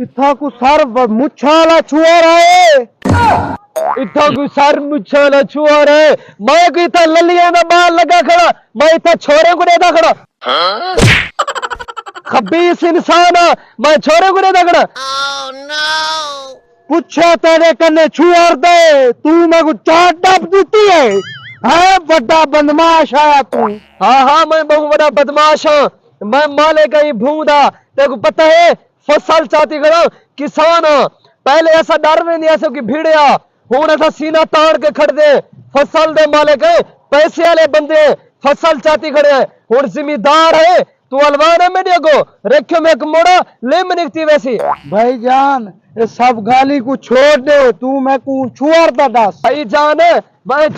इथा को सर मुछाला छुआ रहा है। इतना कोई सर मुछाला छुआ रहा है। मैं कोई इतना ललिया में बाल लगा खड़ा, मैं इतना छोरे को नहीं खड़ा। खबीस इंसान है, मैं छोरे को नहीं खड़ा। पूछा तेरे कन्ने छुआर दे, तू मैं को चाट डाप देती है बड़ा बदमाश है तू। हाँ, मैं बहुत बड़ा बदमाश हूँ। मैं माले का ही भूंदा। तेरे को पता है, फसल चाहती करो किसान हो। पहले ऐसा डर में नहीं ऐसा कि भिड़िया हूं ऐसा सीना ताड़ के खड़ दे। फसल दे माले के पैसे वाले बंदे फसल चाहती खड़े हूं जिम्मेदार है। तू अलवाना में देखो रखियो में एक मोड़ा ले में निकती वैसी। भाईजान ये सब गाली को छोड़ दे, तू मैं को छुआर दा दस। भाईजान मैं